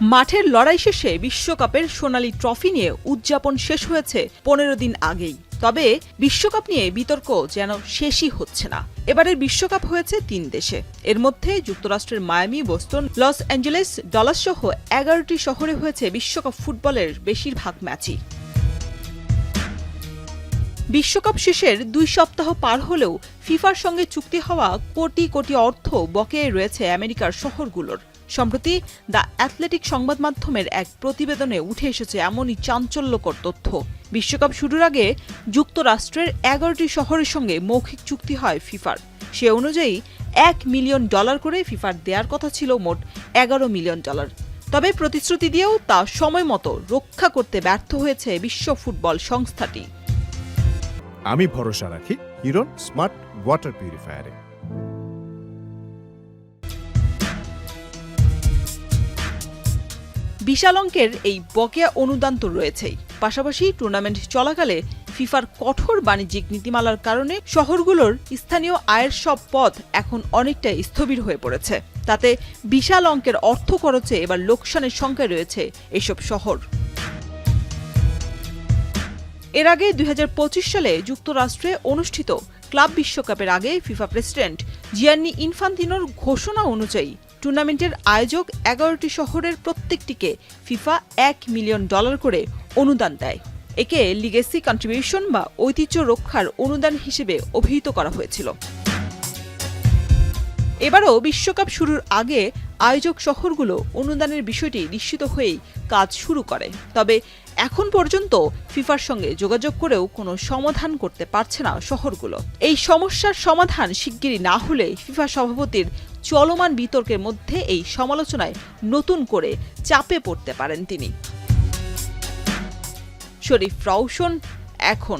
মাঠের লড়াই শেষে বিশ্বকাপের সোনালী ট্রফি নিয়ে উদযাপন শেষ হয়েছে 15 দিন আগেই। তবে বিশ্বকাপ নিয়ে বিতর্ক যেন শেষই হচ্ছে না। এবারের বিশ্বকাপ হয়েছে 3 দেশে। এর মধ্যে যুক্তরাষ্ট্রের Miami, Boston, Los Angeles, Dallas সহ 11টি শহরে হয়েছে বিশ্বকাপ ফুটবলের বেশিরভাগ ম্যাচই। বিশ্বকাপ শেষের 2 সপ্তাহ পার হলেও ফিফার সঙ্গে চুক্তি হওয়া কোটি কোটি অর্থ বকেয়া রয়েছে আমেরিকার শহরগুলোর। সম্প্রতি দ্য অ্যাথলেটিক সংবাদ মাধ্যমের এক প্রতিবেদনে উঠে এসেছে এমনই চাঞ্চল্যকর তথ্য। বিশ্বকাপ শুরুর আগে যুক্তরাষ্ট্রের 11টি শহরের সঙ্গে মৌখিক চুক্তি হয় ফিফার। সে অনুযায়ী $1 মিলিয়ন করে ফিফার দেওয়ার কথা ছিল মোট $11 মিলিয়ন। তবে প্রতিশ্রুতি দিয়েও তা সময়মতো রক্ষা করতে ব্যর্থ হয়েছে বিশ্ব ফুটবল সংস্থাটি। আমি ভরসা রাখি হিরন স্মার্ট ওয়াটার পিউরিফায়ারে। বিশাল অঙ্কের এই বকেয়া অনুদান তো রয়েছেই, পাশাপাশি টুর্নামেন্ট চলাকালে ফিফার কঠোর বাণিজ্যিক নীতিমালার কারণে শহরগুলোর স্থানীয় আয়ের সব পথ এখন অনেকটাই স্থবির হয়ে পড়েছে। তাতে বিশাল অঙ্কের অর্থ খরচে এবার লোকসানের সংখ্যায় রয়েছে এসব শহর। এর আগে 2025 সালে যুক্তরাষ্ট্রে অনুষ্ঠিত ক্লাব বিশ্বকাপের আগে ফিফা প্রেসিডেন্ট জিয়ান্নি ইনফান্তিনোর ঘোষণা অনুযায়ী টুর্নামেন্টের আয়োজক 11টি শহরের প্রত্যেকটিকে ফিফা $1 মিলিয়ন করে অনুদান দেয়। একে লিগেসি কন্ট্রিবিউশন বা ঐতিহ্য রক্ষার অনুদান হিসেবে অভিহিত করা হয়েছিল। এবারও বিশ্বকাপ শুরুর আগে আয়োজক শহরগুলো অনুদানের বিষয়টি নিশ্চিত হয়েই কাজ শুরু করে। তবে এখন পর্যন্ত ফিফার সঙ্গে যোগাযোগ করেও কোনো সমাধান করতে পারছে না শহরগুলো। এই সমস্যার সমাধান শিগগিরই না হলে ফিফা সভাপতির চলমান বিতর্কের মধ্যে এই সমালোচনায় নতুন করে চাপে পড়তে পারেন তিনি। শরীফ রাউশন, এখন।